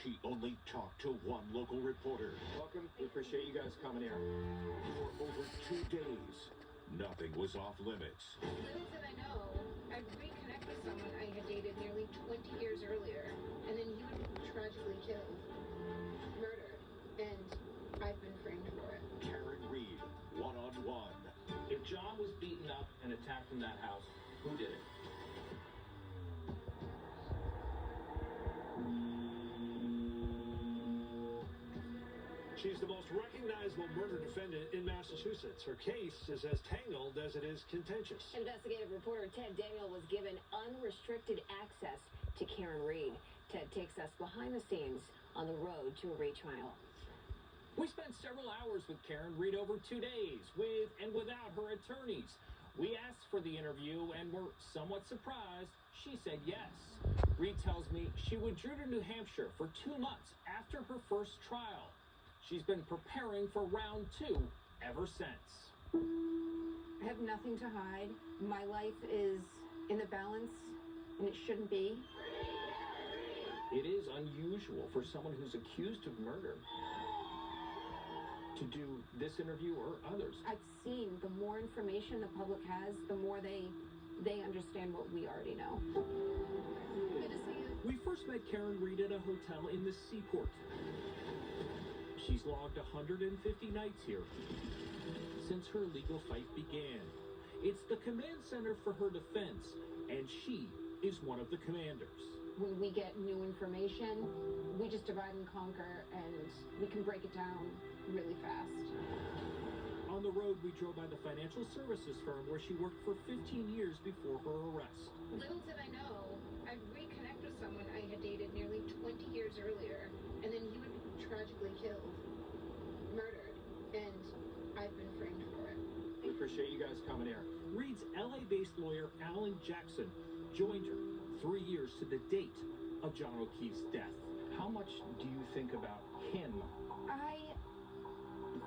she only talked to one local reporter. Welcome. We appreciate you guys coming here. For over 2 days, nothing was off limits. Little did I know, I'd reconnect with someone I had dated nearly 20 years earlier, and then he would be tragically killed, murdered, and I've been framed for it. Karen Reed, one-on-one. If John was beaten up and attacked in that house, who did it? She's the most recognizable murder defendant in Massachusetts. Her case is as tangled as it is contentious. Investigative reporter Ted Daniel was given unrestricted access to Karen Reed. Ted takes us behind the scenes on the road to a retrial. We spent several hours with Karen Reed over 2 days, with and without her attorneys. We asked for the interview and were somewhat surprised she said yes. Reed tells me she withdrew to New Hampshire for 2 months after her first trial. She's been preparing for round 2 ever since. I have nothing to hide. My life is in the balance, and it shouldn't be. It is unusual for someone who's accused of murder to do this interview or others. I've seen the more information the public has, the more they understand what we already know. Good to see you. We first met Karen Reed at a hotel in the Seaport. She's logged 150 nights here since her legal fight began. It's the command center for her defense, and she is one of the commanders. When we get new information, we just divide and conquer, and we can break it down really fast. On the road, we drove by the financial services firm where she worked for 15 years before her arrest. Little did I know, I'd reconnect with someone I had dated nearly 20 years earlier, and then he would be tragically killed, murdered, and I've been framed for it. We appreciate you guys coming here. Reed's LA-based lawyer, Alan Jackson, joined her 3 years to the date of John O'Keefe's death. How much do you think about him? I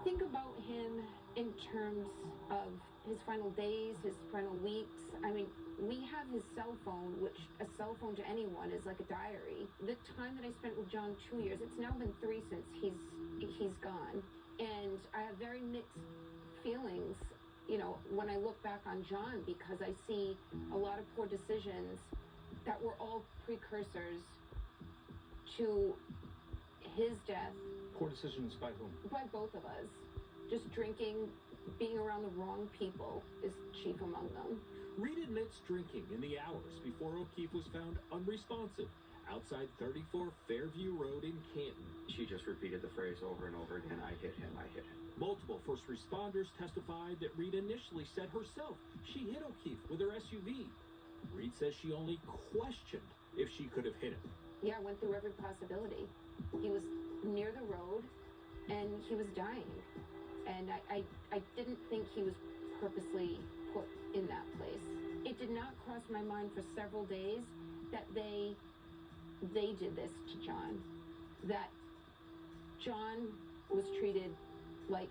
think about him in terms of his final days, his final weeks. I mean, we have his cell phone, which a cell phone to anyone is like a diary. The time that I spent with John, 2 years, it's now been 3 since he's gone. And I have very mixed feelings, you know, when I look back on John, because I see a lot of poor decisions that were all precursors to his death. Poor decisions by whom? By both of us. Just drinking, being around the wrong people is chief among them. Reed admits drinking in the hours before O'Keefe was found unresponsive outside 34 Fairview Road in Canton. She just repeated the phrase over and over again, I hit him, I hit him. Multiple first responders testified that Reed initially said herself she hit O'Keefe with her SUV. Reed says she only questioned if she could have hit him. Yeah, I went through every possibility. He was near the road, and he was dying. And I didn't think he was purposely put in that place. It did not cross my mind for several days that they did this to John. That John was treated like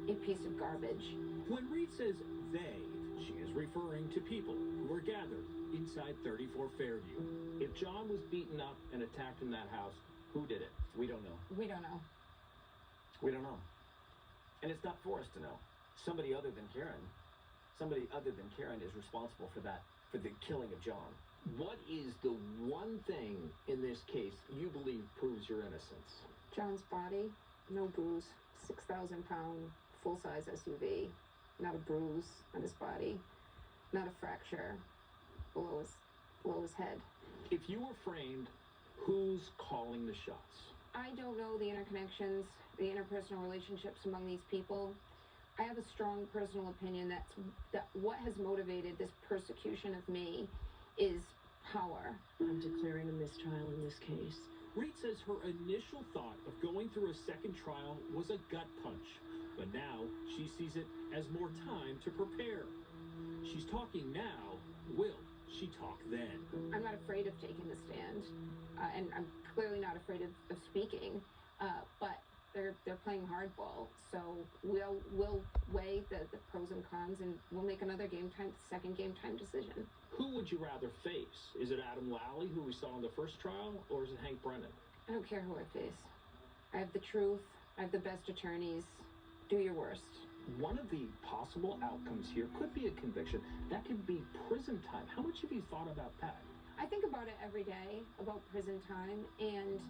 a piece of garbage. When Reed says they, she is referring to people who were gathered inside 34 Fairview. If John was beaten up and attacked in that house, who did it? We don't know. We don't know. We don't know. And it's not for us to know. Somebody other than Karen is responsible for that, for the killing of John. What is the one thing in this case you believe proves your innocence? John's body, no bruise, 6,000-pound, full-size SUV, not a bruise on his body, not a fracture below his head. If you were framed, who's calling the shots? I don't know the interconnections, the interpersonal relationships among these people. I have a strong personal opinion that what has motivated this persecution of me is power. I'm declaring a mistrial in this case. Reed says her initial thought of going through a second trial was a gut punch, but now she sees it as more time to prepare. She's talking now. Will she talk then? I'm not afraid of taking the stand, and I'm clearly not afraid of speaking, but they're playing hardball. So we'll weigh the pros and cons, and we'll make another second game time decision. Who would you rather face? Is it Adam Lally, who we saw in the first trial, or is it Hank Brennan? I don't care who I face. I have the truth. I have the best attorneys. Do your worst. One of the possible outcomes here could be a conviction. That could be prison time. How much have you thought about that? I think about it every day, about prison time, and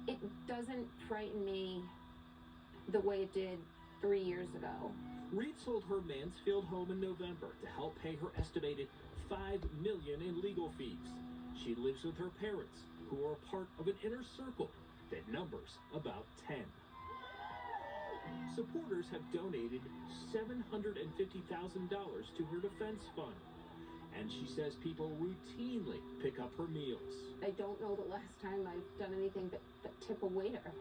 it doesn't frighten me the way it did 3 years ago. Reed sold her Mansfield home in November to help pay her estimated $5 million in legal fees. She lives with her parents, who are part of an inner circle that numbers about 10. Supporters have donated $750,000 to her defense fund. And she says people routinely pick up her meals. I don't know the last time I've done anything but tip a waiter.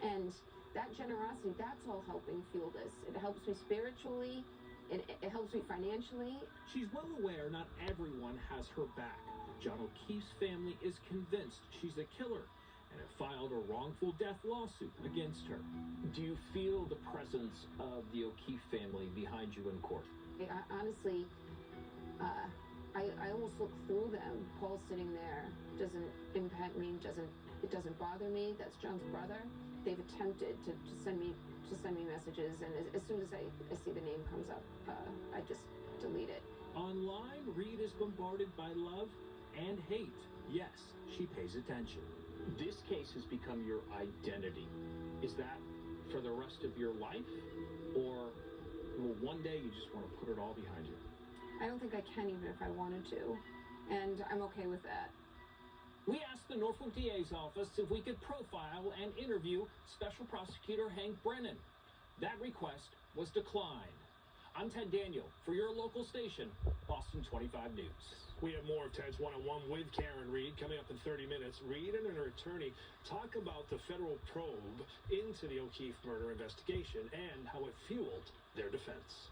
And that generosity, that's all helping fuel this. It helps me spiritually. It helps me financially. She's well aware not everyone has her back. John O'Keefe's family is convinced she's a killer and have filed a wrongful death lawsuit against her. Do you feel the presence of the O'Keefe family behind you in court? Honestly, I almost look through them. Paul sitting there doesn't impact me. It doesn't bother me. That's John's brother. They've attempted to send me messages, and as soon as I see the name comes up, I just delete it. Online, Reed is bombarded by love and hate. Yes, she pays attention. This case has become your identity. Is that for the rest of your life? Or will one day you just want to put it all behind you? I don't think I can, even if I wanted to. And I'm okay with that. We asked the Norfolk DA's office if we could profile and interview Special Prosecutor Hank Brennan. That request was declined. I'm Ted Daniel for your local station, Boston 25 News. We have more of Ted's one-on-one with Karen Reed coming up in 30 minutes. Reed and her attorney talk about the federal probe into the O'Keefe murder investigation and how it fueled their defense.